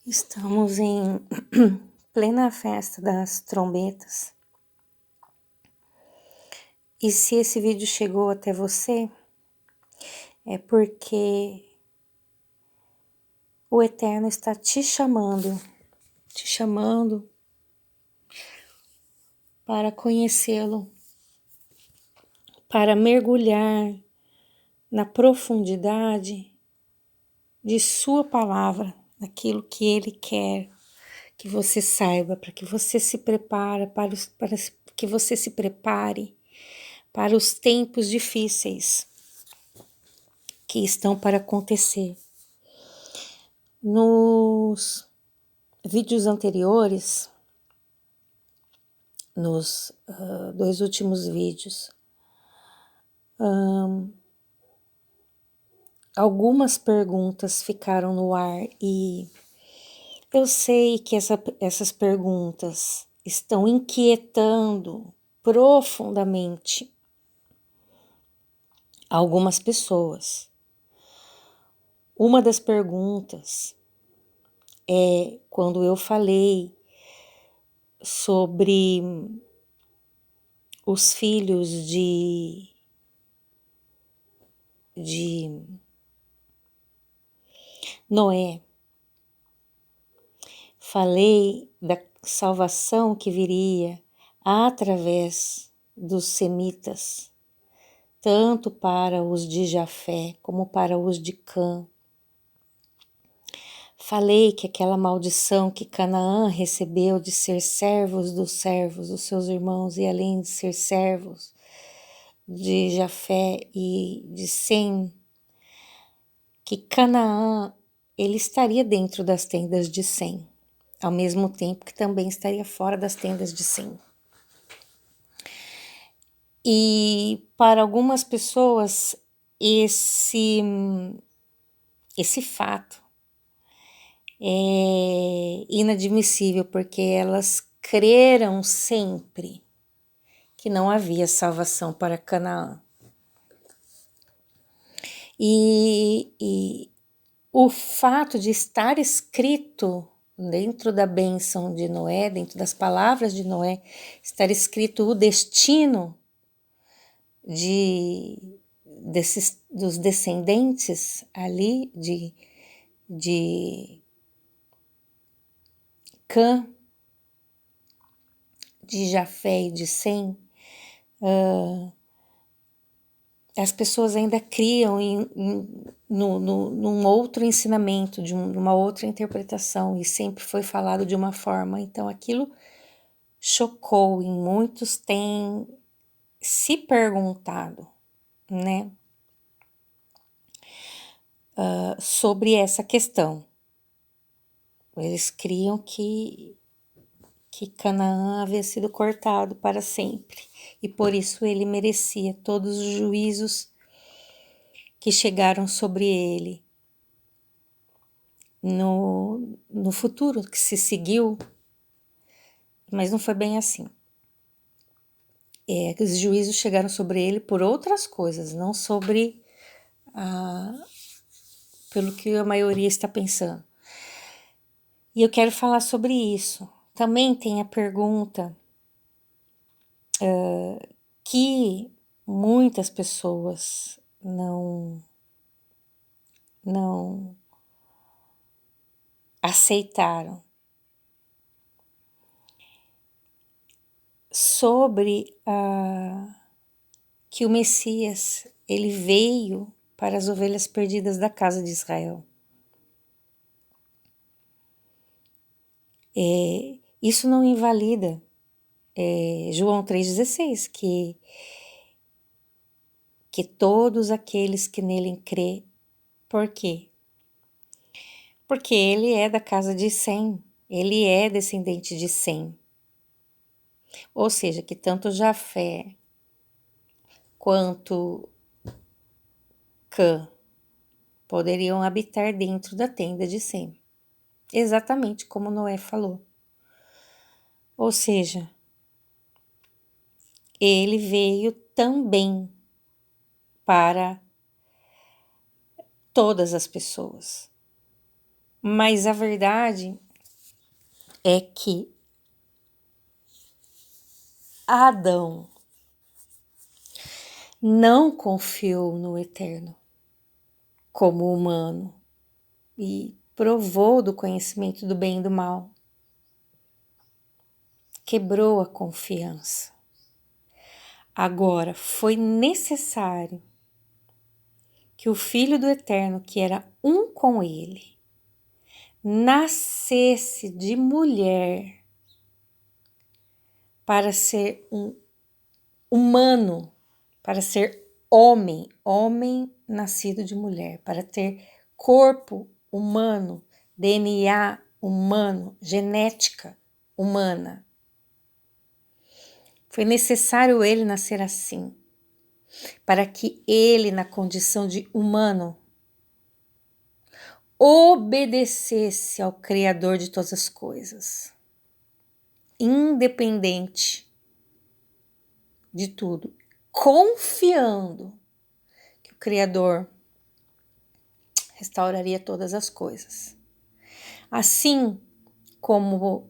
Estamos em plena festa das trombetas. E se esse vídeo chegou até você, é porque o Eterno está te chamando para conhecê-lo, para mergulhar na profundidade de sua palavra, naquilo que ele quer que você saiba, para que você se prepare para que você se prepare para os tempos difíceis que estão para acontecer. Nos vídeos anteriores, nos 2 últimos vídeos, algumas perguntas ficaram no ar e eu sei que essas perguntas estão inquietando profundamente algumas pessoas. Uma das perguntas é quando eu falei sobre os filhos de Noé. Falei da salvação que viria através dos semitas, tanto para os de Jafé como para os de Cã. Falei que aquela maldição que Canaã recebeu de ser servos dos seus irmãos, e além de ser servos de Jafé e de Sem, que Canaã ele estaria dentro das tendas de Sem, ao mesmo tempo que também estaria fora das tendas de Sem. E para algumas pessoas esse fato é inadmissível, porque elas creram sempre que não havia salvação para Canaã. E o fato de estar escrito dentro da bênção de Noé, dentro das palavras de Noé, estar escrito o destino dos descendentes ali de Cã, de Jafé e de Sem, as pessoas ainda criam num outro ensinamento, numa outra interpretação, e sempre foi falado de uma forma. Então aquilo chocou, e muitos têm se perguntado, né, sobre essa questão. Eles criam que Canaã havia sido cortado para sempre, e por isso ele merecia todos os juízos que chegaram sobre ele no futuro que se seguiu, mas não foi bem assim. Os juízos chegaram sobre ele por outras coisas, não sobre pelo que a maioria está pensando. E eu quero falar sobre isso. Também tem a pergunta que muitas pessoas não aceitaram, sobre que o Messias ele veio para as ovelhas perdidas da casa de Israel. Isso não invalida João 3,16, que todos aqueles que nele crê. Por quê? Porque ele é da casa de Sem, ele é descendente de Sem. Ou seja, que tanto Jafé quanto Cã poderiam habitar dentro da tenda de Sem, exatamente como Noé falou. Ou seja, ele veio também para todas as pessoas, Mas a verdade é que Adão não confiou no Eterno como humano e provou do conhecimento do bem e do mal. Quebrou a confiança. Agora, foi necessário que o Filho do Eterno, que era um com ele, nascesse de mulher para ser um humano, para ser homem, homem nascido de mulher, para ter corpo humano, DNA humano, genética humana. Foi necessário ele nascer assim, para que ele, na condição de humano, obedecesse ao Criador de todas as coisas, independente de tudo, confiando que o Criador restauraria todas as coisas. Assim como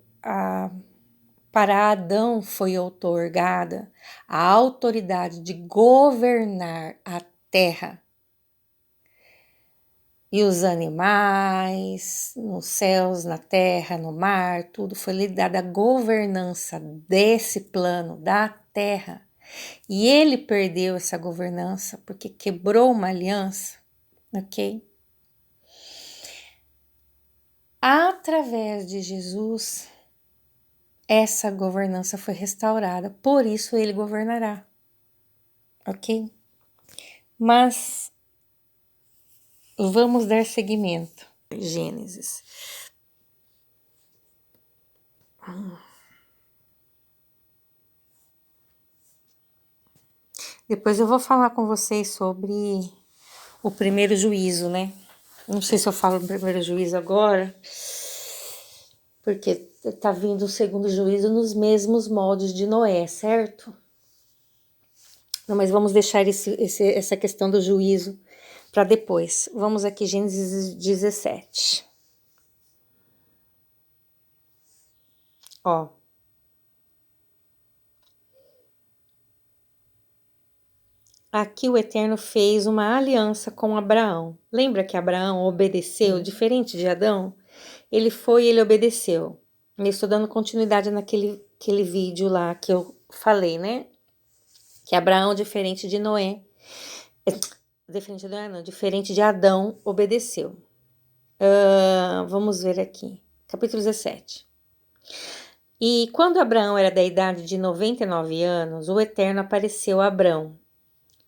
para Adão foi outorgada a autoridade de governar a terra e os animais, nos céus, na terra, no mar, tudo foi lhe dada a governança desse plano, da terra. E ele perdeu essa governança porque quebrou uma aliança, ok? Através de Jesus, essa governança foi restaurada, por isso ele governará, ok? Mas vamos dar seguimento. Gênesis. Depois eu vou falar com vocês sobre o primeiro juízo, né? Não sei se eu falo do primeiro juízo agora, porque tá vindo o segundo juízo nos mesmos moldes de Noé, certo? Não, mas vamos deixar essa questão do juízo para depois. Vamos aqui, Gênesis 17. Ó. Aqui o Eterno fez uma aliança com Abraão. Lembra que Abraão obedeceu, diferente de Adão? Ele foi e ele obedeceu. Eu estou dando continuidade naquele vídeo lá que eu falei, né? Que Abraão, diferente de Noé, diferente de Noé não, diferente de Adão, obedeceu. Vamos ver aqui, capítulo 17. E quando Abraão era da idade de 99 anos, o Eterno apareceu a Abraão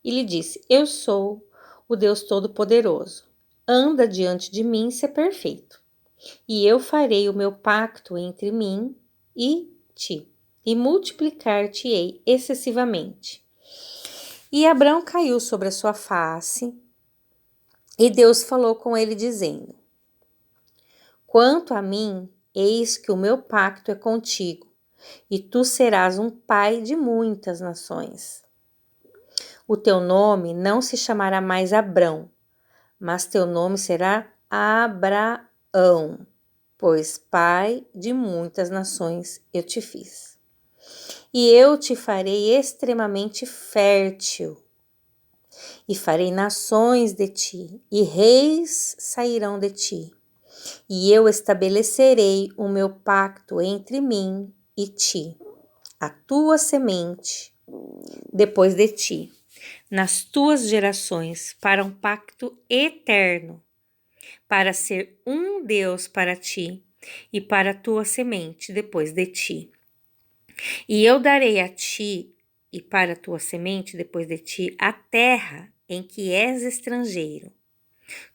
e lhe disse: Eu sou o Deus Todo-Poderoso. Anda diante de mim e ser perfeito. E eu farei o meu pacto entre mim e ti, e multiplicar-te-ei excessivamente. E Abraão caiu sobre a sua face, e Deus falou com ele, dizendo: Quanto a mim, eis que o meu pacto é contigo, e tu serás um pai de muitas nações. O teu nome não se chamará mais Abrão, mas teu nome será Abraão, pois pai de muitas nações eu te fiz. E eu te farei extremamente fértil, e farei nações de ti, e reis sairão de ti. E eu estabelecerei o meu pacto entre mim e ti, a tua semente, depois de ti, nas tuas gerações, para um pacto eterno, para ser um Deus para ti e para a tua semente depois de ti. E eu darei a ti e para a tua semente depois de ti a terra em que és estrangeiro,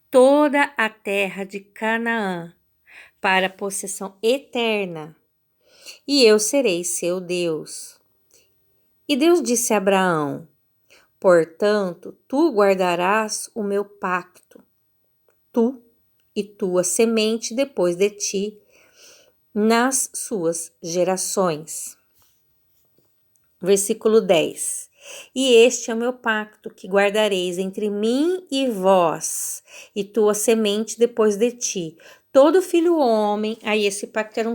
toda a terra de Canaã, para possessão eterna, e eu serei seu Deus. E Deus disse a Abraão: Portanto, tu guardarás o meu pacto, tu e tua semente depois de ti, nas suas gerações. Versículo 10. E este é o meu pacto que guardareis entre mim e vós, e tua semente depois de ti, Todo filho homem, aí esse pacto era um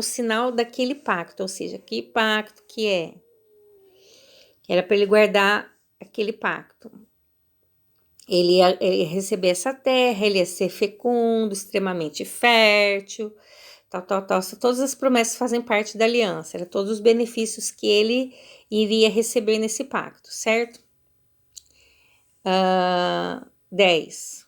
sinal daquele pacto, ou seja, que pacto que é? Era para ele guardar aquele pacto. Ele ia receber essa terra, ele ia ser fecundo, extremamente fértil, tal. Todas as promessas fazem parte da aliança, eram todos os benefícios que ele iria receber nesse pacto, certo? 10.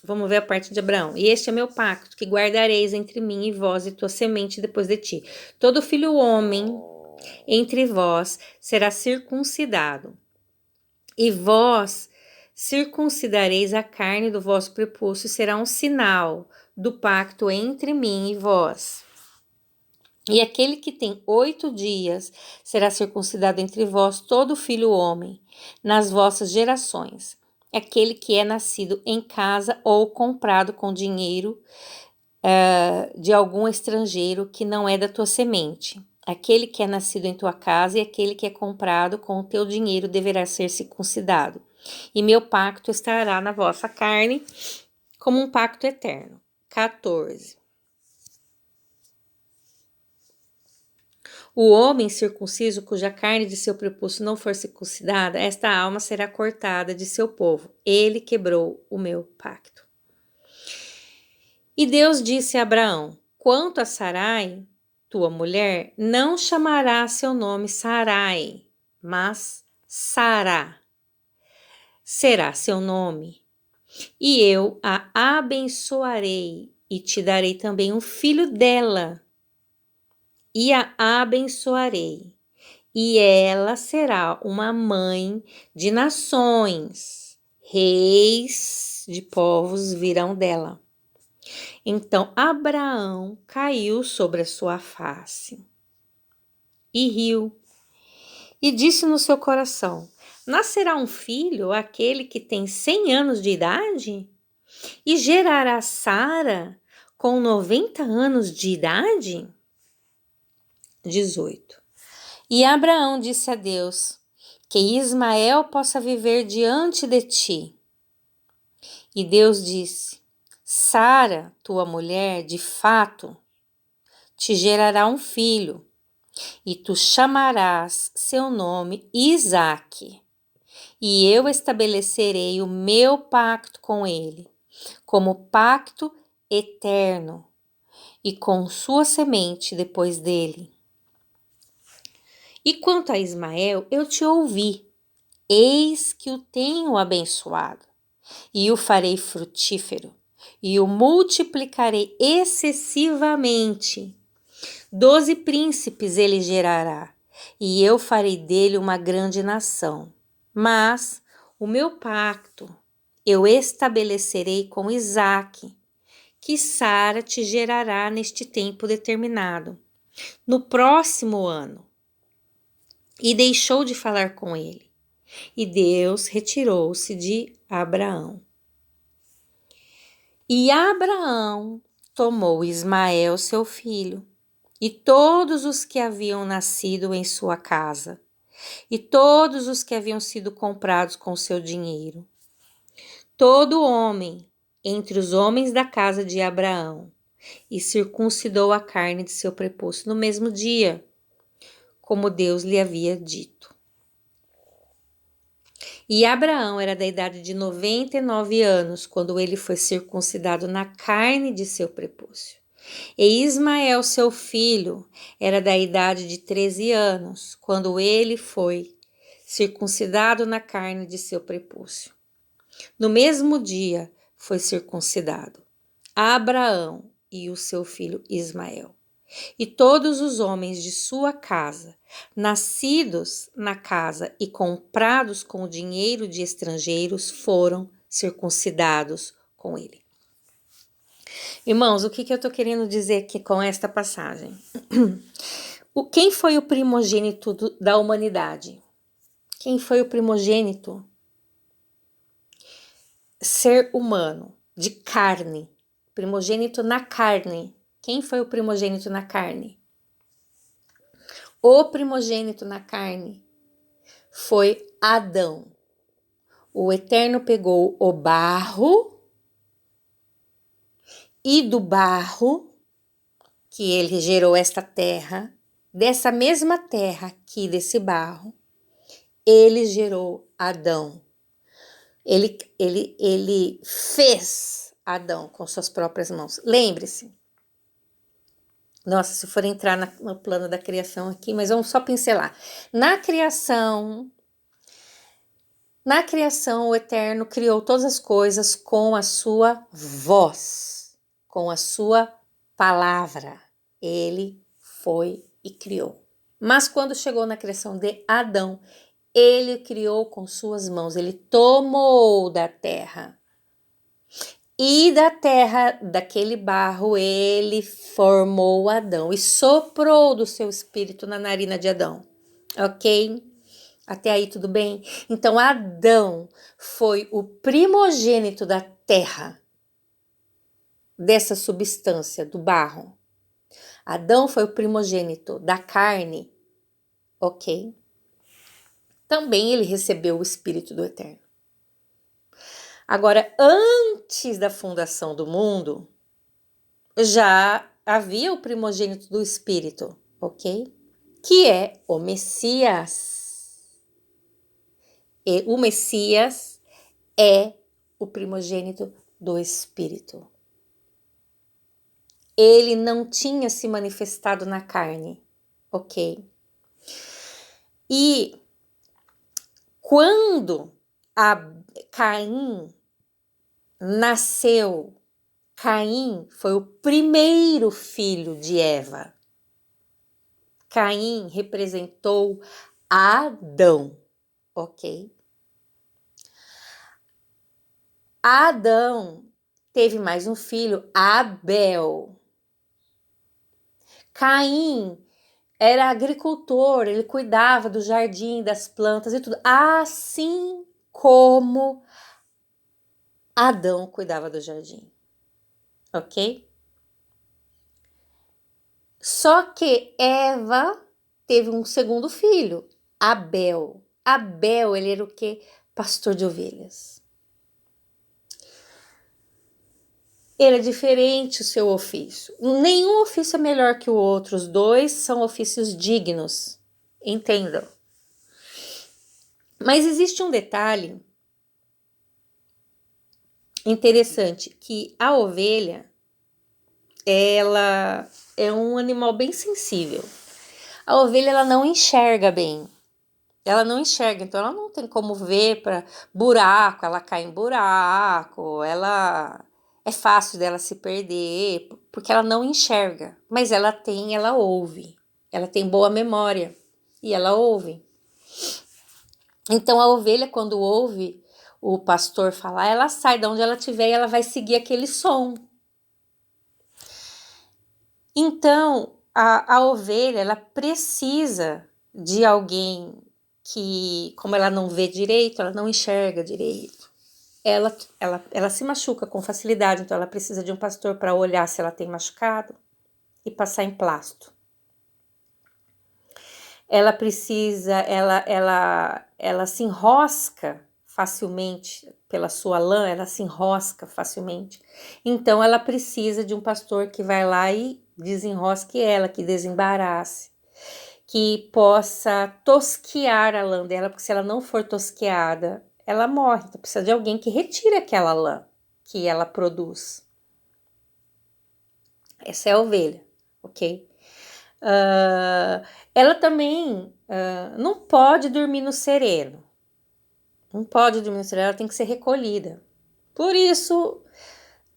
Vamos ver a parte de Abraão. E este é meu pacto, que guardareis entre mim e vós e tua semente depois de ti. Todo filho homem entre vós será circuncidado, e vós circuncidareis a carne do vosso prepúcio, e será um sinal do pacto entre mim e vós. E aquele que tem 8 dias será circuncidado entre vós, todo filho homem, nas vossas gerações. Aquele que é nascido em casa ou comprado com dinheiro de algum estrangeiro que não é da tua semente. Aquele que é nascido em tua casa e aquele que é comprado com o teu dinheiro deverá ser circuncidado. E meu pacto estará na vossa carne como um pacto eterno. 14. O homem circunciso, cuja carne de seu prepúcio não for circuncidada, esta alma será cortada de seu povo. Ele quebrou o meu pacto. E Deus disse a Abraão: quanto a Sarai, tua mulher, não chamará seu nome Sarai, mas Sara será seu nome. E eu a abençoarei e te darei também um filho dela. E a abençoarei, e ela será uma mãe de nações, reis de povos virão dela. Então Abraão caiu sobre a sua face e riu, e disse no seu coração: nascerá um filho, aquele que tem 100 anos de idade? E gerará Sara com 90 anos de idade? 18. E Abraão disse a Deus: que Ismael possa viver diante de ti. E Deus disse: Sara, tua mulher, de fato, te gerará um filho, e tu chamarás seu nome Isaque. E eu estabelecerei o meu pacto com ele, como pacto eterno, e com sua semente depois dele. E quanto a Ismael, eu te ouvi, eis que o tenho abençoado, e o farei frutífero, e o multiplicarei excessivamente. 12 príncipes ele gerará, e eu farei dele uma grande nação. Mas o meu pacto eu estabelecerei com Isaque, que Sara te gerará neste tempo determinado, no próximo ano. E deixou de falar com ele. E Deus retirou-se de Abraão. E Abraão tomou Ismael, seu filho, e todos os que haviam nascido em sua casa, e todos os que haviam sido comprados com seu dinheiro, todo homem entre os homens da casa de Abraão, e circuncidou a carne de seu prepúcio no mesmo dia, como Deus lhe havia dito. E Abraão era da idade de 99 anos, quando ele foi circuncidado na carne de seu prepúcio. E Ismael, seu filho, era da idade de 13 anos, quando ele foi circuncidado na carne de seu prepúcio. No mesmo dia foi circuncidado Abraão e o seu filho Ismael. E todos os homens de sua casa, nascidos na casa e comprados com o dinheiro de estrangeiros, foram circuncidados com ele. Irmãos, o que eu estou querendo dizer aqui com esta passagem? Quem foi o primogênito da humanidade? Quem foi o primogênito? Ser humano, de carne. Primogênito na carne. Quem foi o primogênito na carne? O primogênito na carne foi Adão. O Eterno pegou o barro e do barro, que ele gerou esta terra, dessa mesma terra aqui, desse barro, ele gerou Adão. Ele fez Adão com suas próprias mãos. Lembre-se. Nossa, se for entrar no plano da criação aqui, mas vamos só pincelar. Na criação, o Eterno criou todas as coisas com a sua voz, com a sua palavra. Ele foi e criou. Mas quando chegou na criação de Adão, ele criou com suas mãos, ele tomou da terra. E da terra, daquele barro, ele formou Adão e soprou do seu espírito na narina de Adão. Ok? Até aí tudo bem? Então Adão foi o primogênito da terra, dessa substância, do barro. Adão foi o primogênito da carne. Ok? Também ele recebeu o espírito do Eterno. Agora, antes da fundação do mundo, já havia o primogênito do Espírito, ok? Que é o Messias. E o Messias é o primogênito do Espírito. Ele não tinha se manifestado na carne, ok? E quando Caim nasceu, Caim foi o primeiro filho de Eva. Caim representou Adão, ok? Adão teve mais um filho, Abel. Caim era agricultor, ele cuidava do jardim, das plantas e tudo, assim como Adão cuidava do jardim. Ok? Só que Eva teve um segundo filho, Abel. Abel, ele era o quê? Pastor de ovelhas. Era diferente o seu ofício. Nenhum ofício é melhor que o outro. Os dois são ofícios dignos. Entendam. Mas existe um detalhe interessante, que a ovelha, ela é um animal bem sensível. A ovelha, ela não enxerga bem. Ela não enxerga, então ela não tem como ver para buraco, ela cai em buraco, ela é fácil dela se perder, porque ela não enxerga, mas ela ouve, ela tem boa memória e ela ouve. Então a ovelha, quando ouve o pastor falar, ela sai de onde ela estiver e ela vai seguir aquele som. Então a ovelha, ela precisa de alguém que, como ela não vê direito, ela não enxerga direito, ela se machuca com facilidade, então ela precisa de um pastor para olhar se ela tem machucado e passar em plasto. Ela precisa, ela se enrosca facilmente pela sua lã, ela se enrosca facilmente. Então ela precisa de um pastor que vai lá e desenrosque ela, que desembarace, que possa tosquear a lã dela, porque se ela não for tosqueada, ela morre. Então precisa de alguém que retire aquela lã que ela produz. Essa é a ovelha, ok? Ela também não pode dormir no sereno. Não pode dormir no sereno, ela tem que ser recolhida. Por isso,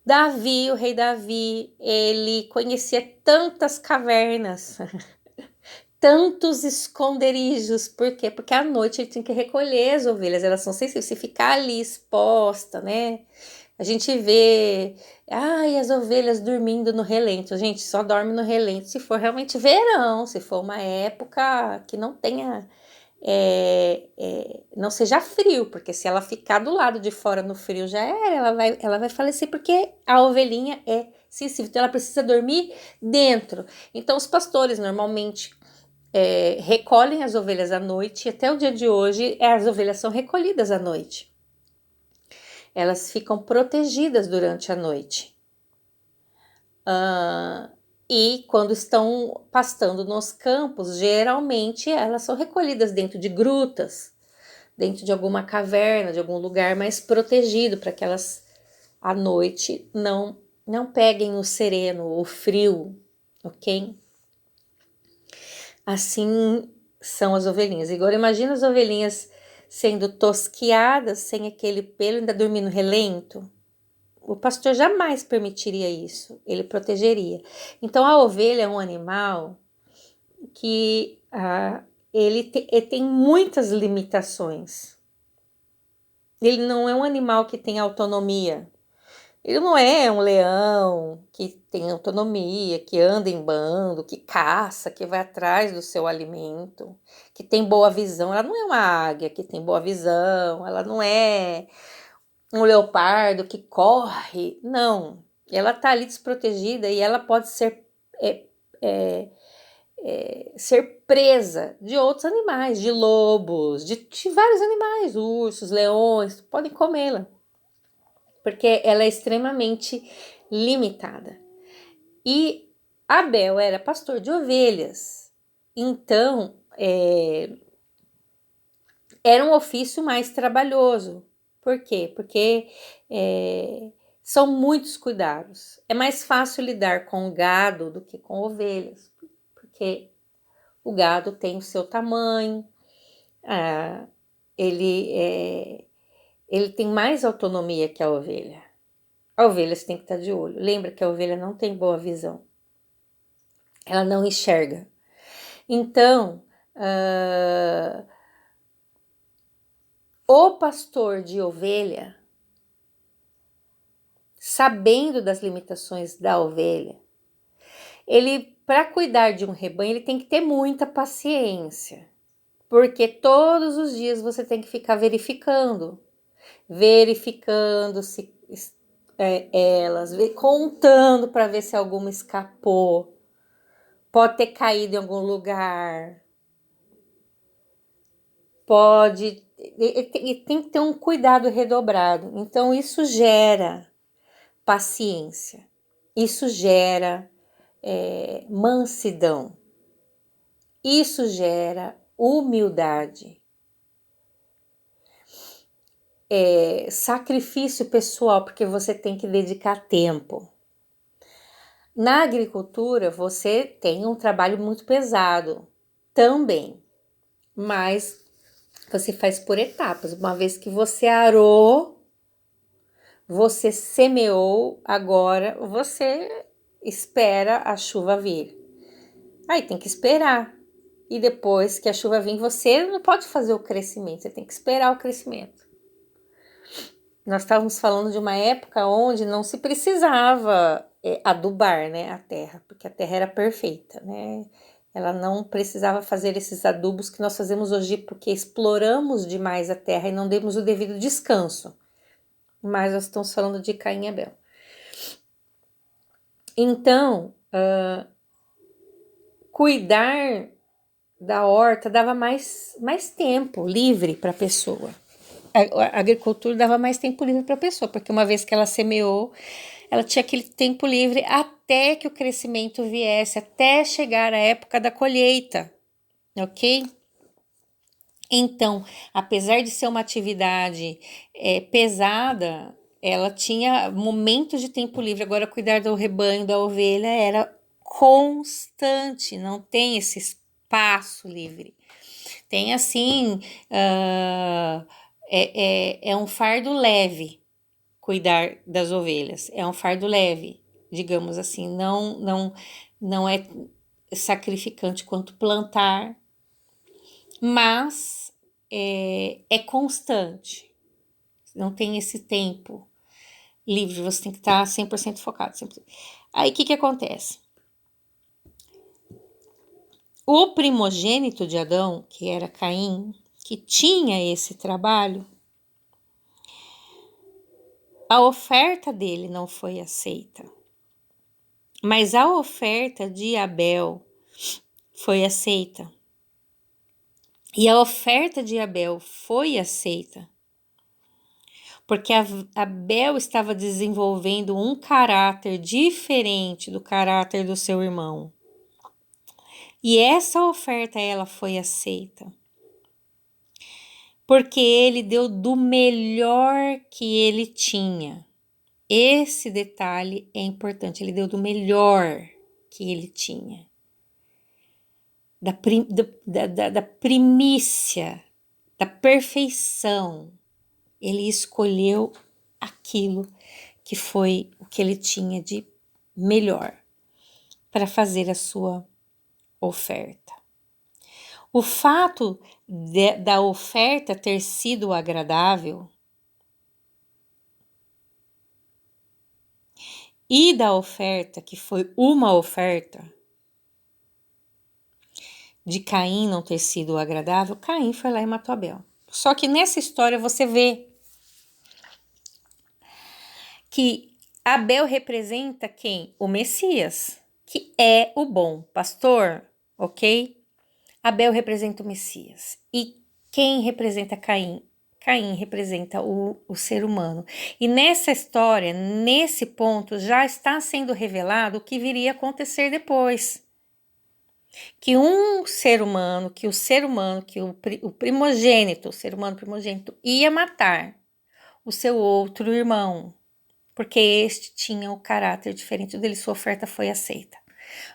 Davi, o rei Davi, ele conhecia tantas cavernas, tantos esconderijos. Por quê? Porque à noite ele tinha que recolher as ovelhas, elas são sensíveis. Se ficar ali exposta, né? A gente vê, as ovelhas dormindo no relento. Gente, só dorme no relento se for realmente verão, se for uma época que não tenha, não seja frio, porque se ela ficar do lado de fora no frio já era, ela vai falecer, porque a ovelhinha é sensível, então ela precisa dormir dentro. Então os pastores normalmente recolhem as ovelhas à noite, e até o dia de hoje as ovelhas são recolhidas à noite. Elas ficam protegidas durante a noite. E quando estão pastando nos campos, geralmente elas são recolhidas dentro de grutas, dentro de alguma caverna, de algum lugar mais protegido, para que elas à noite não peguem o sereno, o frio, ok? Assim são as ovelhinhas. Agora imagina as ovelhinhas sendo tosquiadas, sem aquele pelo, ainda dormindo relento. O pastor jamais permitiria isso, ele protegeria. Então a ovelha é um animal que ele tem muitas limitações. Ele não é um animal que tem autonomia. Ele não é um leão que tem autonomia, que anda em bando, que caça, que vai atrás do seu alimento, que tem boa visão. Ela não é uma águia que tem boa visão, ela não é um leopardo que corre. Não, ela está ali desprotegida e ela pode é, é, ser presa de outros animais, de lobos, de vários animais, ursos, leões, podem comê-la, porque ela é extremamente limitada. E Abel era pastor de ovelhas, então era um ofício mais trabalhoso. Por quê? Porque são muitos cuidados. É mais fácil lidar com gado do que com ovelhas, porque o gado tem o seu tamanho, ele tem mais autonomia que a ovelha. A ovelha você tem que estar de olho. Lembra que a ovelha não tem boa visão. Ela não enxerga. Então, o pastor de ovelha, sabendo das limitações da ovelha, ele, para cuidar de um rebanho, ele tem que ter muita paciência. Porque todos os dias você tem que ficar verificando se elas, contando para ver se alguma escapou, pode ter caído em algum lugar, pode, e tem que ter um cuidado redobrado. Então isso gera paciência, isso gera mansidão, isso gera humildade, sacrifício pessoal, porque você tem que dedicar tempo. Na agricultura, você tem um trabalho muito pesado também, mas você faz por etapas. Uma vez que você arou, você semeou, agora você espera a chuva vir. Aí tem que esperar. E depois que a chuva vir, você não pode fazer o crescimento, você tem que esperar o crescimento. Nós estávamos falando de uma época onde não se precisava adubar, né, a terra, porque a terra era perfeita, né? Ela não precisava fazer esses adubos que nós fazemos hoje, porque exploramos demais a terra e não demos o devido descanso. Mas nós estamos falando de Caim e Abel. Então, cuidar da horta dava mais tempo livre para a pessoa. A agricultura dava mais tempo livre para a pessoa, porque uma vez que ela semeou, ela tinha aquele tempo livre até que o crescimento viesse, até chegar a época da colheita, ok? Então, apesar de ser uma atividade pesada, ela tinha momentos de tempo livre. Agora, cuidar do rebanho, da ovelha, era constante, não tem esse espaço livre. Tem assim, é um fardo leve cuidar das ovelhas, é um fardo leve, digamos assim, não é sacrificante quanto plantar, mas é constante, não tem esse tempo livre, você tem que estar 100% focado. 100%. Aí o que acontece? O primogênito de Adão, que era Caim, que tinha esse trabalho, a oferta dele não foi aceita, mas a oferta de Abel foi aceita. E a oferta de Abel foi aceita porque Abel estava desenvolvendo um caráter diferente do caráter do seu irmão. E essa oferta ela foi aceita, porque ele deu do melhor que ele tinha. Esse detalhe é importante, ele deu do melhor que ele tinha. Da primícia, da perfeição. Ele escolheu aquilo que foi o que ele tinha de melhor para fazer a sua oferta. O fato da oferta ter sido agradável e da oferta que foi uma oferta de Caim não ter sido agradável, Caim foi lá e matou Abel. Só que nessa história você vê que Abel representa quem? O Messias, que é o bom pastor, ok? Abel representa o Messias. E quem representa Caim? Caim representa o ser humano. E nessa história, nesse ponto, já está sendo revelado o que viria a acontecer depois. Que um ser humano, que o primogênito, o ser humano primogênito, ia matar o seu outro irmão, porque este tinha o caráter diferente dele, sua oferta foi aceita,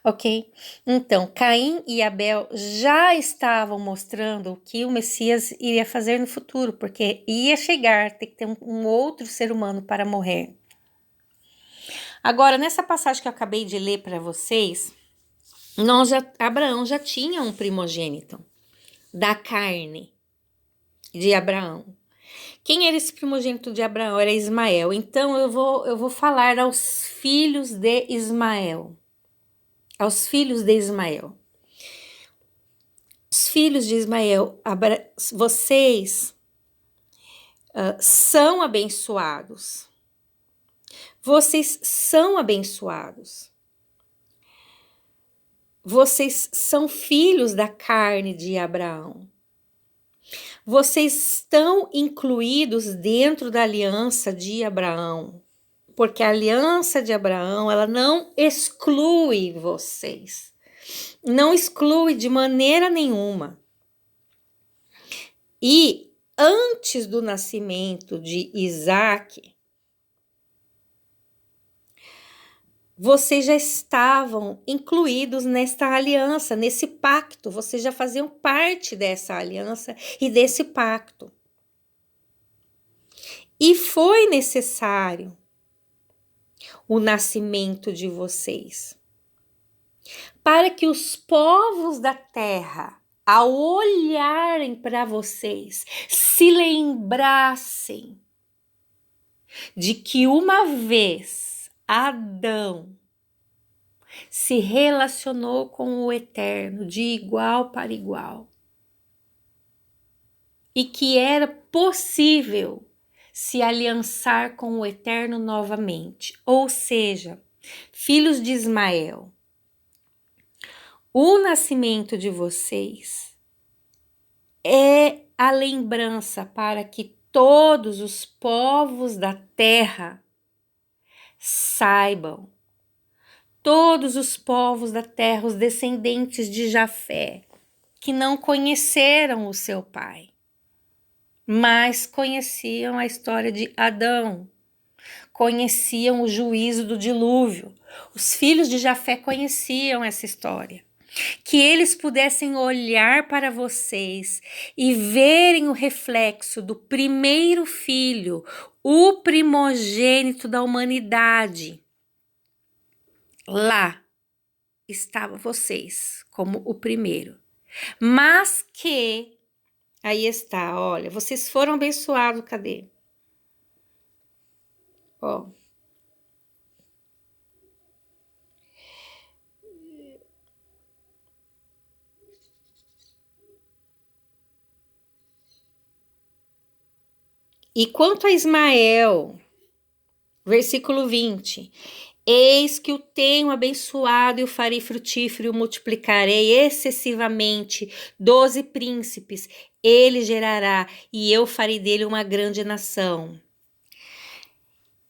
ok? Então, Caim e Abel já estavam mostrando o que o Messias iria fazer no futuro, porque ia chegar, tem que ter um outro ser humano para morrer. Agora, nessa passagem que eu acabei de ler para vocês, Abraão já tinha um primogênito da carne de Abraão. Quem era esse primogênito de Abraão? Era Ismael. Então eu vou falar aos filhos de Ismael. Aos filhos de Ismael. Os filhos de Ismael, vocês são abençoados. Vocês são abençoados. Vocês são filhos da carne de Abraão. Vocês estão incluídos dentro da aliança de Abraão, porque a aliança de Abraão, ela não exclui vocês, não exclui de maneira nenhuma. E antes do nascimento de Isaac, vocês já estavam incluídos nesta aliança, nesse pacto, vocês já faziam parte dessa aliança e desse pacto. E foi necessário o nascimento de vocês, para que os povos da terra, ao olharem para vocês, se lembrassem de que uma vez Adão se relacionou com o Eterno de igual para igual e que era possível se aliançar com o Eterno novamente, ou seja, filhos de Ismael, o nascimento de vocês é a lembrança para que todos os povos da terra saibam, todos os povos da terra, os descendentes de Jafé, que não conheceram o seu pai, mas conheciam a história de Adão, conheciam o juízo do dilúvio. Os filhos de Jafé conheciam essa história. Que eles pudessem olhar para vocês e verem o reflexo do primeiro filho, o primogênito da humanidade. Lá estavam vocês como o primeiro. Mas que, aí está, olha, vocês foram abençoados, cadê? Ó. E quanto a Ismael, versículo 20, eis que o tenho abençoado e o farei frutífero e o multiplicarei excessivamente, 12 príncipes ele gerará e eu farei dele uma grande nação.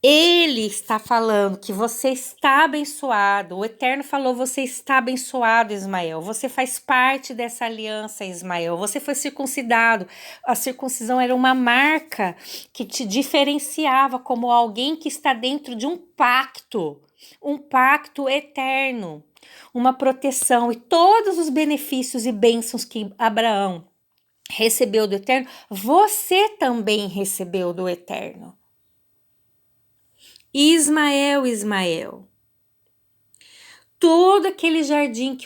Ele está falando que você está abençoado. O Eterno falou: você está abençoado, Ismael. Você faz parte dessa aliança, Ismael. Você foi circuncidado. A circuncisão era uma marca que te diferenciava como alguém que está dentro de um pacto eterno, uma proteção e todos os benefícios e bênçãos que Abraão recebeu do Eterno, você também recebeu do Eterno. Ismael, Ismael, todo aquele jardim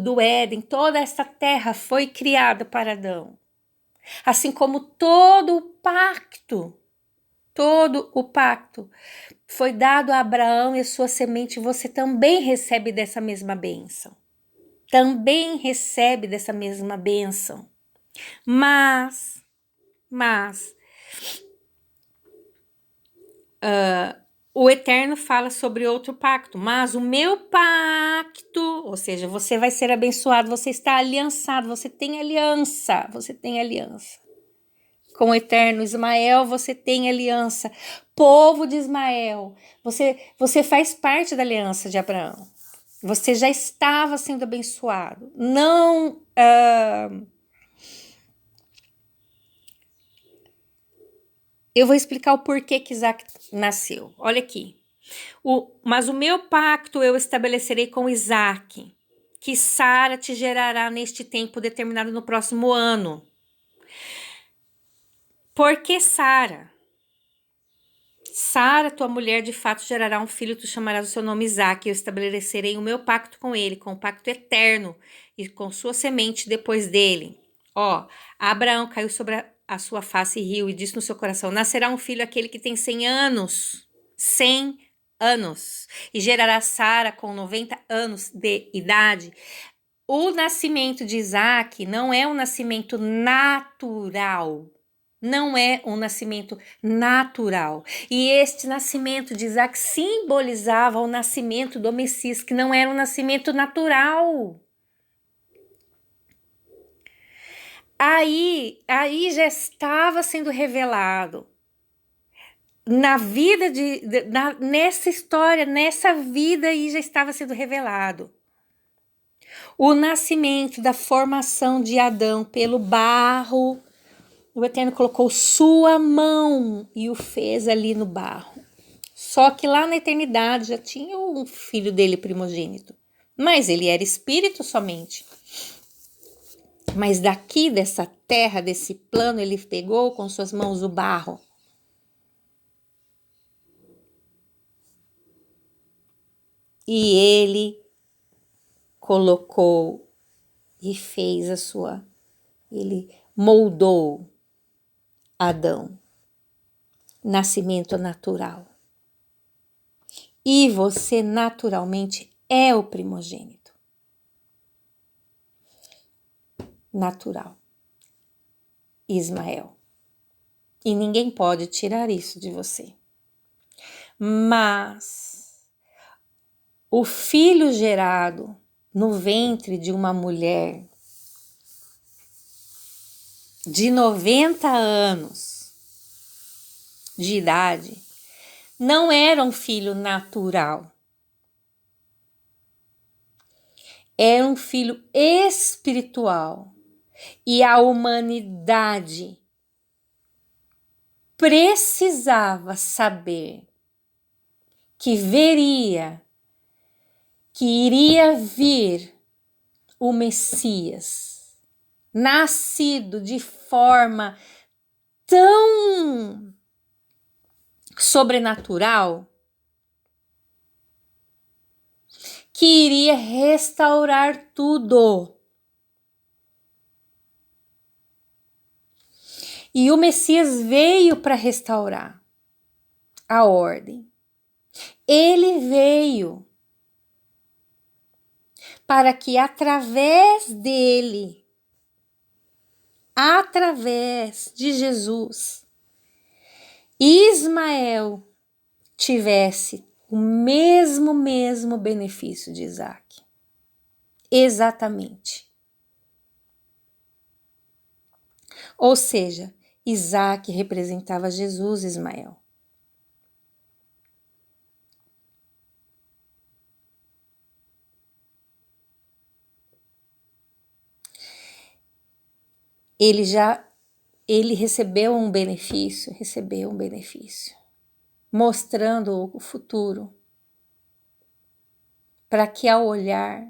do Éden, toda essa terra foi criada para Adão. Assim como todo o pacto foi dado a Abraão e a sua semente, você também recebe dessa mesma bênção. Também recebe dessa mesma bênção. Mas o Eterno fala sobre outro pacto, mas o meu pacto, ou seja, você vai ser abençoado, você está aliançado, você tem aliança. Com o Eterno, Ismael, você tem aliança. Povo de Ismael, você faz parte da aliança de Abraão. Você já estava sendo abençoado. Não... eu vou explicar o porquê que Isaac nasceu. Olha aqui. Mas o meu pacto eu estabelecerei com Isaac, que Sara te gerará neste tempo determinado no próximo ano. Porque Sara, tua mulher, de fato gerará um filho, tu chamarás o seu nome Isaac, eu estabelecerei o meu pacto com ele, com o pacto eterno, e com sua semente depois dele. Abraão caiu sobre a sua face e riu, e disse no seu coração: nascerá um filho aquele que tem 100 anos. 100 anos. E gerará Sara com 90 anos de idade. O nascimento de Isaac não é um nascimento natural. Não é um nascimento natural. E este nascimento de Isaac simbolizava o nascimento do Messias, que não era um nascimento natural. Aí já estava sendo revelado na vida nessa história, nessa vida aí já estava sendo revelado o nascimento da formação de Adão pelo barro. O Eterno colocou sua mão e o fez ali no barro. Só que lá na eternidade já tinha um filho dele primogênito, mas ele era espírito somente. Mas daqui, dessa terra, desse plano, ele pegou com suas mãos o barro. E ele colocou e fez ele moldou Adão. Nascimento natural. E você naturalmente é o primogênito. Natural. Ismael. E ninguém pode tirar isso de você. Mas o filho gerado no ventre de uma mulher de 90 anos de idade não era um filho natural. Era um filho espiritual. E a humanidade precisava saber que iria vir o Messias, nascido de forma tão sobrenatural, que iria restaurar tudo. E o Messias veio para restaurar a ordem. Ele veio para que através dele, através de Jesus, Ismael tivesse o mesmo benefício de Isaac. Exatamente. Ou seja, Isaac representava Jesus, Ismael. ele recebeu um benefício, mostrando o futuro, para que ao olhar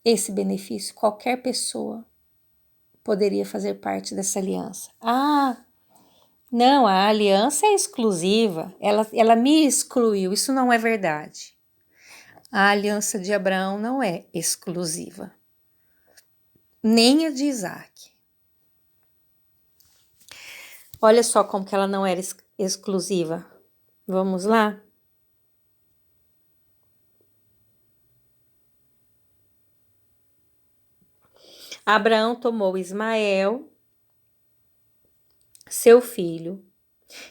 esse benefício, qualquer pessoa poderia fazer parte dessa aliança. Não, a aliança é exclusiva, ela me excluiu, isso não é verdade. A aliança de Abraão não é exclusiva, nem a de Isaac. Olha só como que ela não era exclusiva. Vamos lá? Abraão tomou Ismael, seu filho,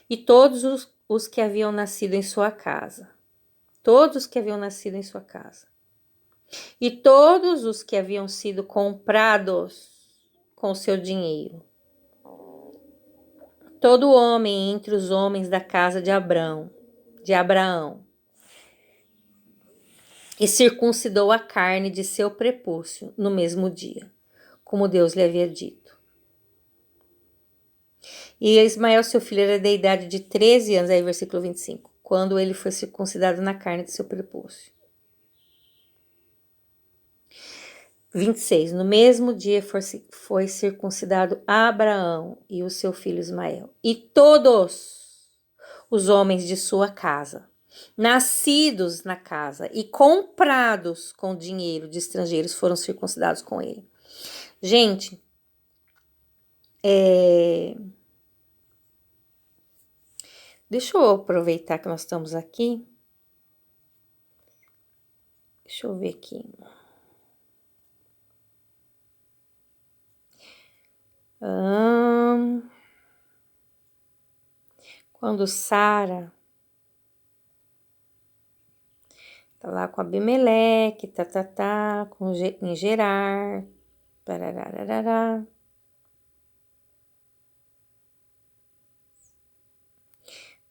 e todos os que haviam nascido em sua casa. Todos que haviam nascido em sua casa. E todos os que haviam sido comprados com seu dinheiro. Todo homem entre os homens da casa de Abraão, e circuncidou a carne de seu prepúcio no mesmo dia, como Deus lhe havia dito. E Ismael, seu filho, era da idade de 13 anos, aí versículo 25, quando ele foi circuncidado na carne de seu prepúcio. 26. No mesmo dia foi circuncidado Abraão e o seu filho Ismael, e todos os homens de sua casa, nascidos na casa e comprados com dinheiro de estrangeiros, foram circuncidados com ele. Gente, deixa eu aproveitar que nós estamos aqui. Deixa eu ver aqui. Quando Sara tá lá com Abimeleque, em Gerar, parararará.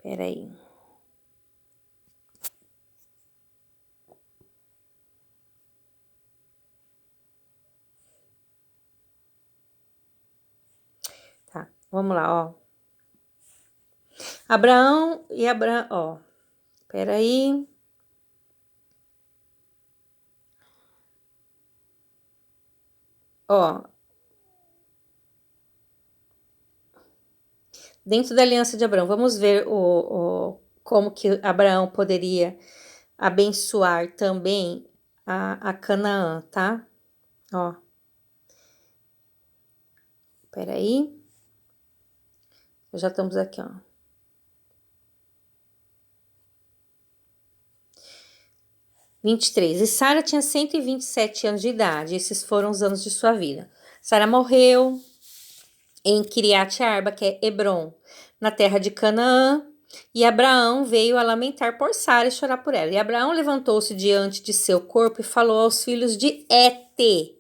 Peraí. Tá, vamos lá, ó. Abraão, ó. Peraí. Ó. Dentro da aliança de Abraão, vamos ver como que Abraão poderia abençoar também a Canaã, tá? Ó. Peraí. Já estamos aqui, ó. E Sara tinha 127 anos de idade. Esses foram os anos de sua vida. Sara morreu em Kiriat Arba, que é Hebron, na terra de Canaã. E Abraão veio a lamentar por Sara e chorar por ela. E Abraão levantou-se diante de seu corpo e falou aos filhos de Et.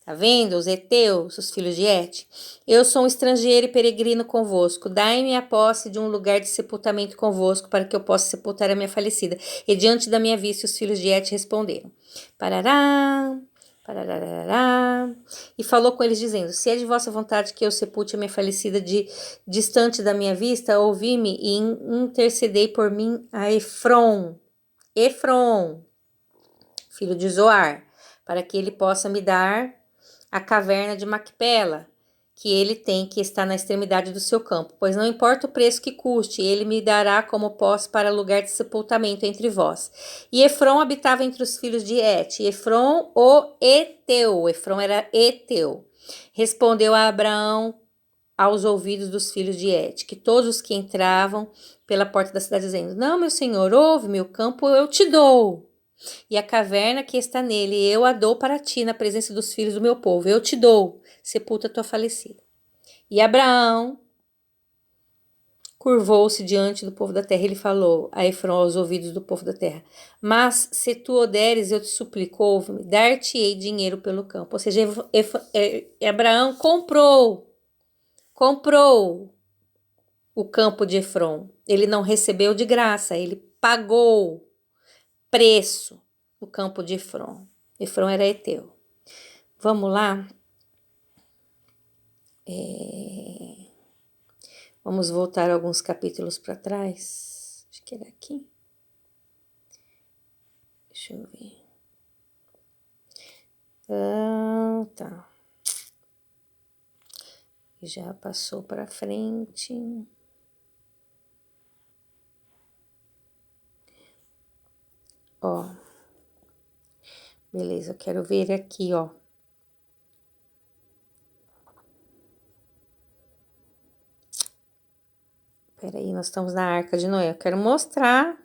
Tá vendo? Os heteus, os filhos de Et. Eu sou um estrangeiro e peregrino convosco. Dai-me a posse de um lugar de sepultamento convosco, para que eu possa sepultar a minha falecida. E diante da minha vista, os filhos de Et responderam. Parará, parará. E falou com eles, dizendo: se é de vossa vontade que eu sepulte a minha falecida distante da minha vista, ouvi-me e intercedei por mim a Efron, filho de Zoar, para que ele possa me dar a caverna de Macpela, que ele tem, que está na extremidade do seu campo, pois não importa o preço que custe, ele me dará como posse para lugar de sepultamento entre vós. E Efron habitava entre os filhos de Et, Efron o Eteu, Efron era Eteu. Respondeu a Abraão aos ouvidos dos filhos de Et, que todos os que entravam pela porta da cidade, dizendo: não, meu senhor, ouve-me, o campo eu te dou. E a caverna que está nele, eu a dou para ti na presença dos filhos do meu povo. Eu te dou, sepulta tua falecida. E Abraão curvou-se diante do povo da terra. Ele falou a Efron aos ouvidos do povo da terra: mas se tu o deres, eu te suplico, ouve-me, dar-te-ei dinheiro pelo campo. Ou seja, Abraão comprou o campo de Efron. Ele não recebeu de graça, ele pagou preço. O campo de Efron. Efron era Eteu. Vamos lá? Vamos voltar alguns capítulos para trás. Acho que era aqui. Deixa eu ver. Tá. Já passou para frente. Ó. Beleza, eu quero ver aqui, ó. Peraí, nós estamos na Arca de Noé. Eu quero mostrar.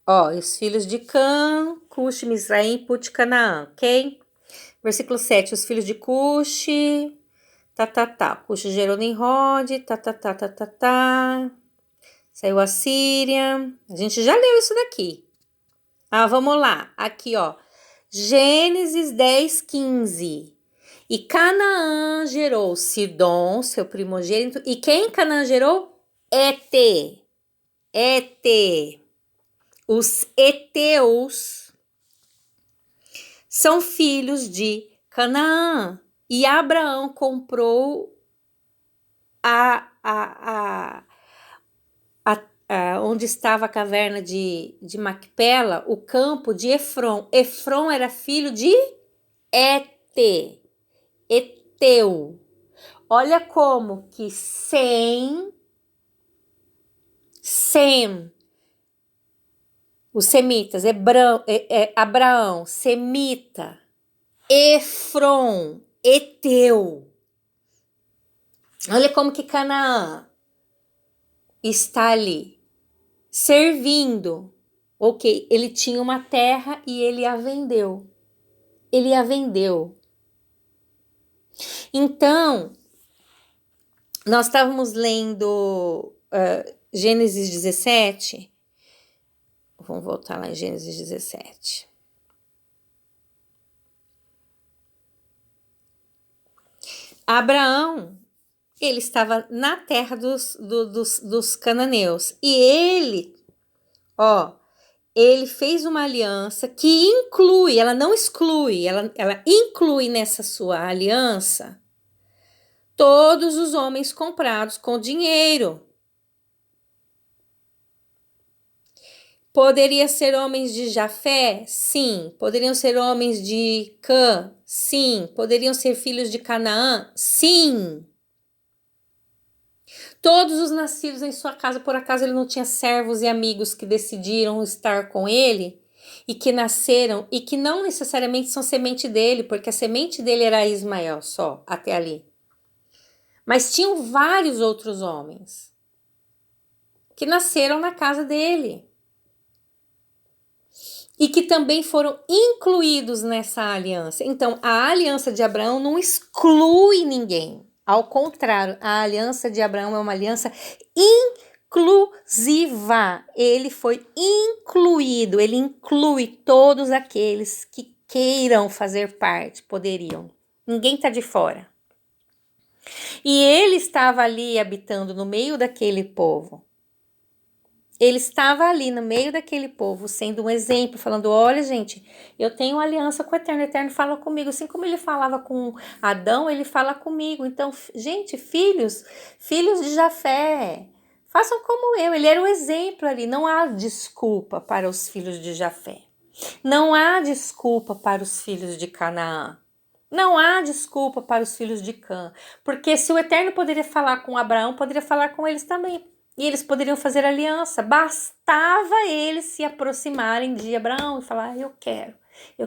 Ó, os filhos de Cã, Cuxi, Mizraim, Put, Canaã, ok? Versículo 7, os filhos de Cuxi, Cuxi gerou Nimrod, Saiu a Síria. A gente já leu isso daqui. Vamos lá. Aqui, ó. Gênesis 10, 15. E Canaã gerou Sidom, seu primogênito. E quem Canaã gerou? Et. Os heteus são filhos de Canaã. E Abraão comprou onde estava a caverna de Macpela, o campo de Efron. Efron era filho de Eteu. Olha como que Sem, os semitas, Abraão, semita, Efron, Eteu. Olha como que Canaã está ali, servindo. Ok, ele tinha uma terra e ele a vendeu. Então, nós estávamos lendo Gênesis 17. Vamos voltar lá em Gênesis 17. Abraão, ele estava na terra dos cananeus. E ele fez uma aliança que inclui, ela não exclui, ela inclui nessa sua aliança todos os homens comprados com dinheiro. Poderia ser homens de Jafé? Sim. Poderiam ser homens de Cã? Sim. Poderiam ser filhos de Canaã? Sim. Todos os nascidos em sua casa, por acaso ele não tinha servos e amigos que decidiram estar com ele e que nasceram e que não necessariamente são semente dele, porque a semente dele era Ismael só, até ali. Mas tinham vários outros homens que nasceram na casa dele e que também foram incluídos nessa aliança. Então, a aliança de Abraão não exclui ninguém. Ao contrário, a aliança de Abraão é uma aliança inclusiva. Ele foi incluído, ele inclui todos aqueles que queiram fazer parte, poderiam. Ninguém está de fora. E ele estava ali habitando no meio daquele povo. Ele estava ali no meio daquele povo, sendo um exemplo, falando, olha gente, eu tenho uma aliança com o Eterno fala comigo, assim como ele falava com Adão, ele fala comigo. Então, gente, filhos de Jafé, façam como eu. Ele era o exemplo ali, não há desculpa para os filhos de Jafé. Não há desculpa para os filhos de Canaã. Não há desculpa para os filhos de Cã, porque se o Eterno poderia falar com Abraão, poderia falar com eles também. E eles poderiam fazer aliança. Bastava eles se aproximarem de Abraão e falar, eu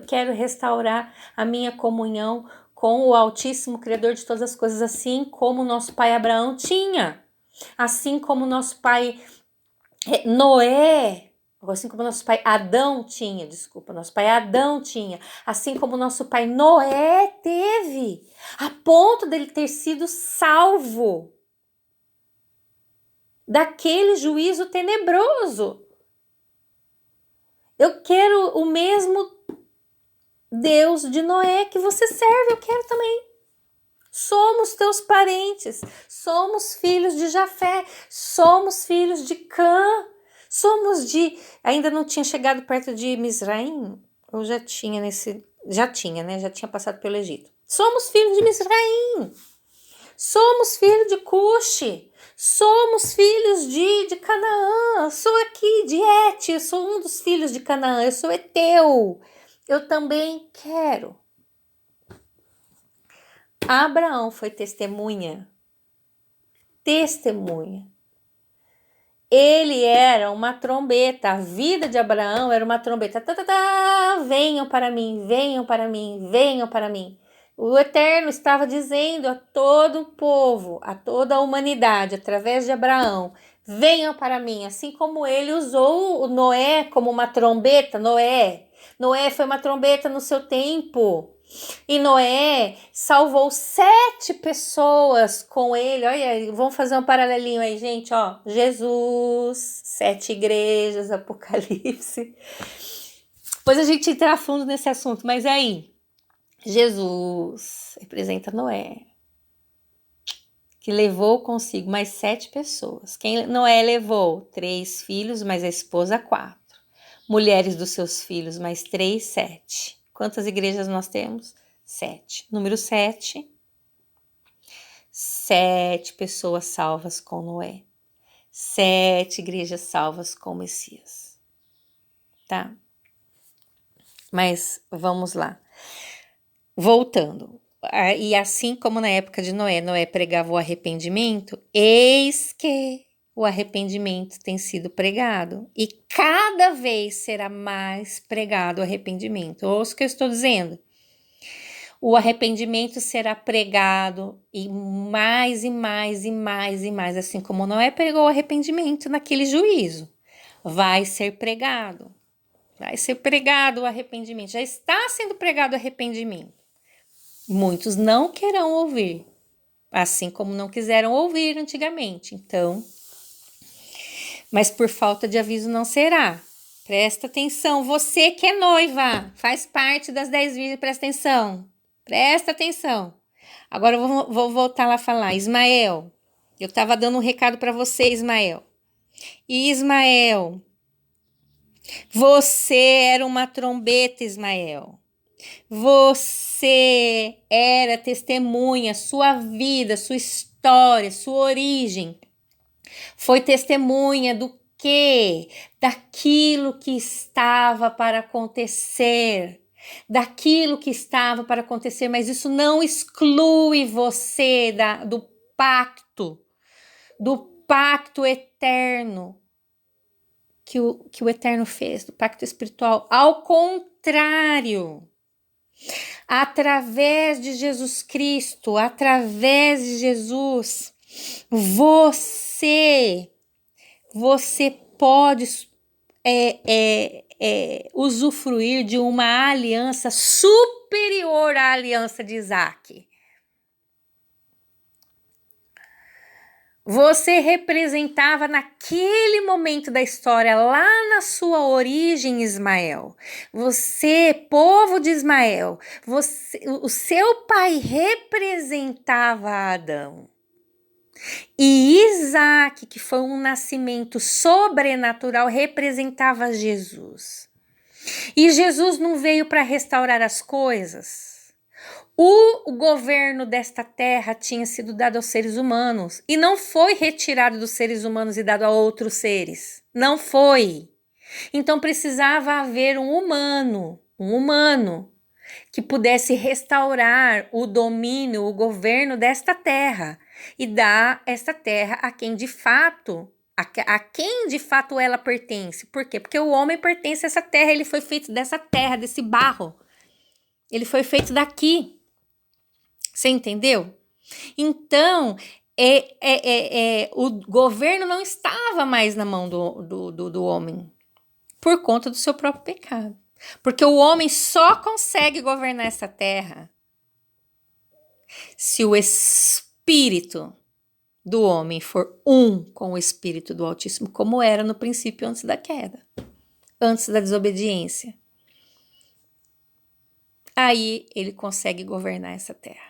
quero restaurar a minha comunhão com o Altíssimo Criador de todas as coisas, assim como nosso pai Abraão tinha. Assim como nosso pai Noé, assim como nosso pai Adão tinha, assim como nosso pai Noé teve, a ponto dele ter sido salvo daquele juízo tenebroso. Eu quero o mesmo Deus de Noé que você serve, eu quero também. Somos teus parentes, somos filhos de Jafé, somos filhos de Cã, ainda não tinha chegado perto de Mizraim, ou já tinha já tinha, né? Já tinha passado pelo Egito. Somos filhos de Misraim. Somos filhos de Cuxi. Somos filhos de Canaã. Eu sou aqui de Et, eu sou um dos filhos de Canaã. Eu sou Eteu. Eu também quero. Abraão foi testemunha. Ele era uma trombeta, a vida de Abraão era uma trombeta. Tá, tá, tá, venham para mim, venham para mim, venham para mim. O Eterno estava dizendo a todo o povo, a toda a humanidade, através de Abraão, venham para mim, assim como ele usou o Noé como uma trombeta. Noé foi uma trombeta no seu tempo. E Noé salvou 7 pessoas com ele. Olha, vamos fazer um paralelinho aí, gente. Ó, Jesus, 7 igrejas, Apocalipse. Depois a gente entra a fundo nesse assunto, mas aí, Jesus representa Noé, que levou consigo mais 7 pessoas. Quem Noé levou? 3 filhos, mais a esposa 4. Mulheres dos seus filhos, mais 3, 7. Quantas igrejas nós temos? 7. Número 7. 7 pessoas salvas com Noé. 7 igrejas salvas com Messias. Tá? Mas vamos lá. Voltando. E assim como na época de Noé, Noé pregava o arrependimento, eis que o arrependimento tem sido pregado. E cada vez será mais pregado o arrependimento. Ouça o que eu estou dizendo. O arrependimento será pregado e mais e mais e mais e mais, assim como Noé pregou o arrependimento naquele juízo. Vai ser pregado o arrependimento. Já está sendo pregado o arrependimento. Muitos não querão ouvir, assim como não quiseram ouvir antigamente. Então, mas por falta de aviso não será. Presta atenção, você que é noiva, faz parte das 10 virgens, presta atenção. Presta atenção. Agora eu vou voltar lá falar. Ismael, eu estava dando um recado para você, Ismael. Ismael, você era uma trombeta, Ismael. Você era testemunha, sua vida, sua história, sua origem. Foi testemunha do quê? Daquilo que estava para acontecer. Daquilo que estava para acontecer, mas isso não exclui você do pacto eterno que o Eterno fez, do pacto espiritual. Ao contrário, através de Jesus Cristo, através de Jesus, você pode usufruir de uma aliança superior à aliança de Isaac. Você representava naquele momento da história, lá na sua origem, Ismael. Você, povo de Ismael, o seu pai representava Adão. E Isaac, que foi um nascimento sobrenatural, representava Jesus. E Jesus não veio para restaurar as coisas. O governo desta terra tinha sido dado aos seres humanos e não foi retirado dos seres humanos e dado a outros seres. Não foi. Então precisava haver um humano que pudesse restaurar o domínio, o governo desta terra e dar esta terra a quem de fato ela pertence. Por quê? Porque o homem pertence a essa terra, ele foi feito dessa terra, desse barro. Ele foi feito daqui. Você entendeu? Então, o governo não estava mais na mão do homem por conta do seu próprio pecado. Porque o homem só consegue governar essa terra se o espírito do homem for um com o espírito do Altíssimo, como era no princípio antes da queda, antes da desobediência. Aí ele consegue governar essa terra.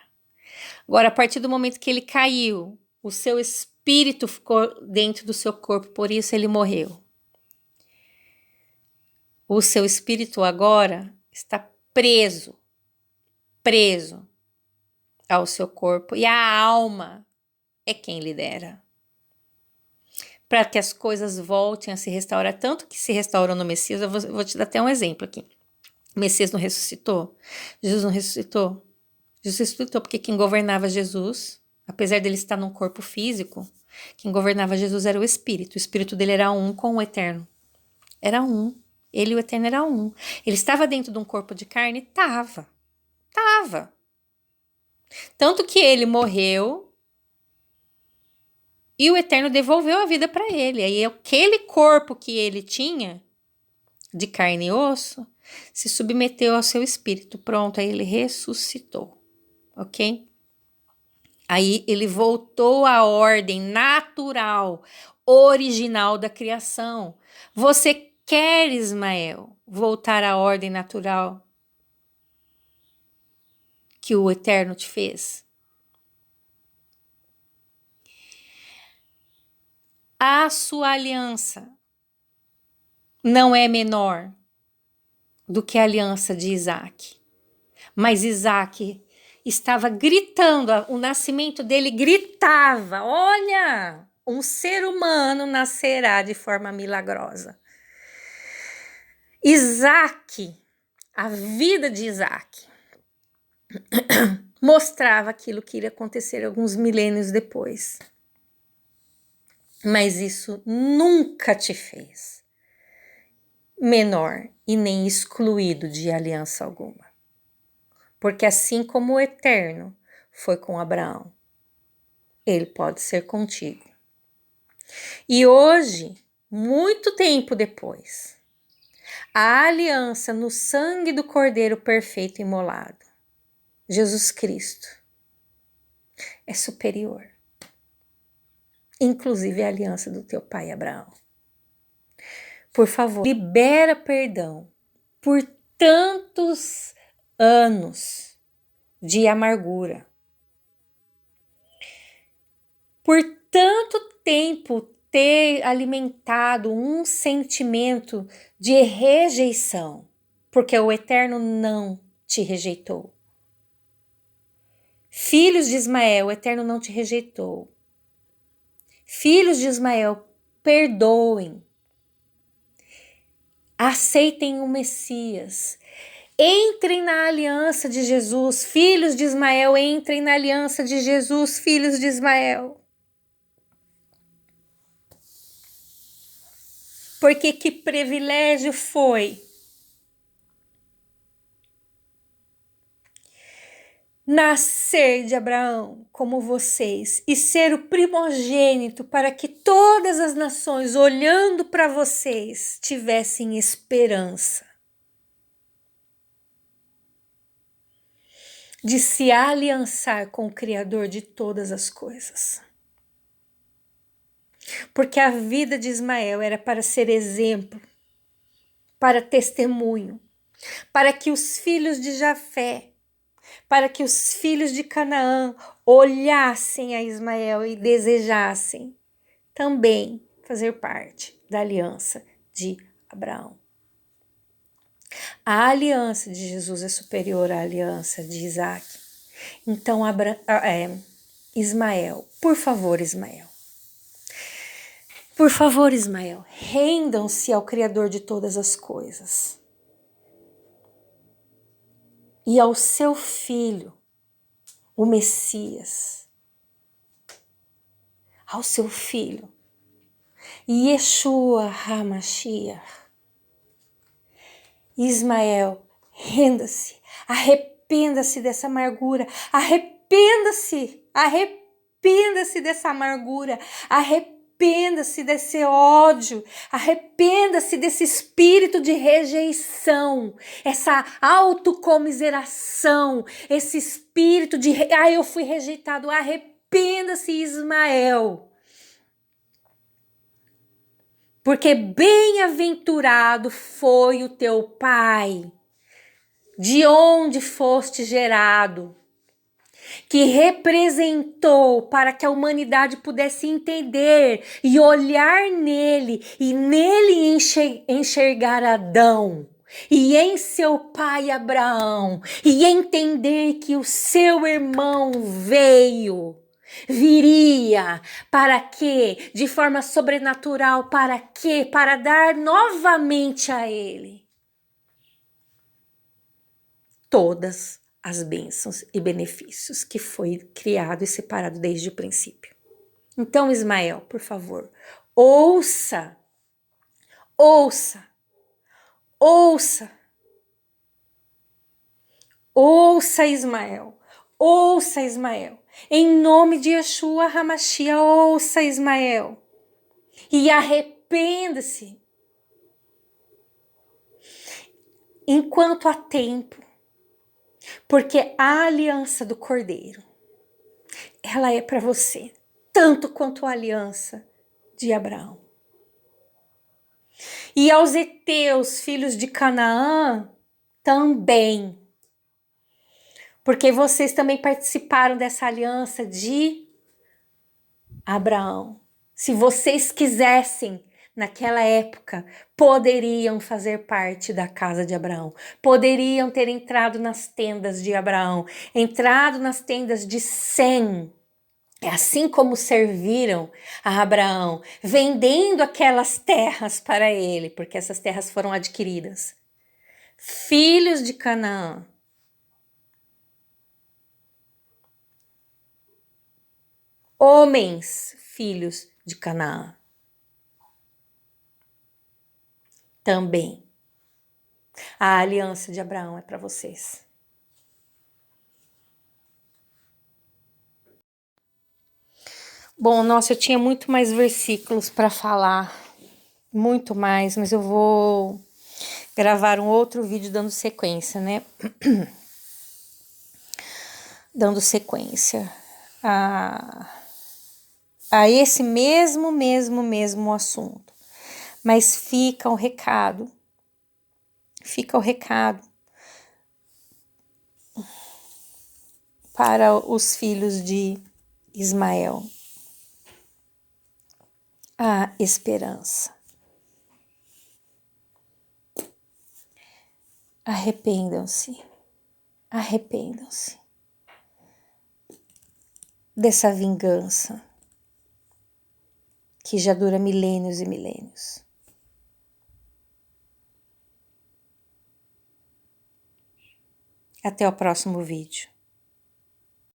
Agora, a partir do momento que ele caiu, o seu espírito ficou dentro do seu corpo, por isso ele morreu. O seu espírito agora está preso ao seu corpo, e a alma é quem lidera. Para que as coisas voltem a se restaurar, tanto que se restauram no Messias. Eu vou te dar até um exemplo aqui. O Messias não ressuscitou? Jesus não ressuscitou? Jesus ressuscitou porque quem governava Jesus, apesar dele estar num corpo físico, quem governava Jesus era o Espírito. O Espírito dele era um com o Eterno. Era um. Ele e o Eterno era um. Ele estava dentro de um corpo de carne? Estava. Tanto que ele morreu e o Eterno devolveu a vida para ele. Aí aquele corpo que ele tinha, de carne e osso, se submeteu ao seu espírito. Pronto, aí ele ressuscitou. Ok? Aí ele voltou à ordem natural, original da criação. Você quer, Ismael, voltar à ordem natural que o Eterno te fez? A sua aliança não é menor do que a aliança de Isaac. Mas Isaac estava gritando, o nascimento dele gritava: olha, um ser humano nascerá de forma milagrosa. Isaac, a vida de Isaac, mostrava aquilo que iria acontecer alguns milênios depois. Mas isso nunca te fez menor e nem excluído de aliança alguma. Porque assim como o Eterno foi com Abraão, ele pode ser contigo. E hoje, muito tempo depois, a aliança no sangue do Cordeiro perfeito imolado, Jesus Cristo, é superior. Inclusive a aliança do teu pai Abraão. Por favor, libera perdão por tantos anos de amargura. Por tanto tempo ter alimentado um sentimento de rejeição, porque o Eterno não te rejeitou. Filhos de Ismael, o Eterno não te rejeitou. Filhos de Ismael, perdoem. Aceitem o Messias. Entrem na aliança de Jesus. Filhos de Ismael, entrem na aliança de Jesus, filhos de Ismael. Porque que privilégio foi nascer de Abraão como vocês e ser o primogênito para que todas as nações, olhando para vocês, tivessem esperança de se aliançar com o Criador de todas as coisas. Porque a vida de Ismael era para ser exemplo, para testemunho, para que os filhos de Jafé, para que os filhos de Canaã olhassem a Ismael e desejassem também fazer parte da aliança de Abraão. A aliança de Jesus é superior à aliança de Isaac. Então, Ismael, por favor, Ismael. Por favor, Ismael, rendam-se ao Criador de todas as coisas. E ao seu filho, o Messias. Ao seu filho, Yeshua HaMashiach. Ismael, renda-se, arrependa-se dessa amargura, arrependa-se dessa amargura, arrependa-se desse ódio, arrependa-se desse espírito de rejeição, essa autocomiseração, esse espírito de, eu fui rejeitado, arrependa-se, Ismael. Porque bem-aventurado foi o teu pai, de onde foste gerado, que representou para que a humanidade pudesse entender e olhar nele, e nele enxergar Adão, e em seu pai Abraão, e entender que o seu irmão viria, para quê? De forma sobrenatural, para quê? Para dar novamente a ele todas as bênçãos e benefícios que foi criado e separado desde o princípio. Então, Ismael, por favor, ouça, ouça, ouça, ouça, Ismael, ouça, Ismael, em nome de Yeshua HaMashiach, ouça, Ismael, e arrependa-se enquanto há tempo, porque a aliança do Cordeiro, ela é para você, tanto quanto a aliança de Abraão. E aos heteus, filhos de Canaã, também, porque vocês também participaram dessa aliança de Abraão. Se vocês quisessem, naquela época, poderiam fazer parte da casa de Abraão, poderiam ter entrado nas tendas de Abraão, entrado nas tendas de Sem. É assim como serviram a Abraão, vendendo aquelas terras para ele, porque essas terras foram adquiridas. Filhos de Canaã. Homens, filhos de Canaã. Também. A aliança de Abraão é para vocês. Bom, nossa, eu tinha muito mais versículos para falar, muito mais, mas eu vou gravar um outro vídeo dando sequência, né? Dando sequência a esse mesmo assunto. Mas fica o recado para os filhos de Ismael. A esperança. Arrependam-se dessa vingança que já dura milênios e milênios. Até o próximo vídeo.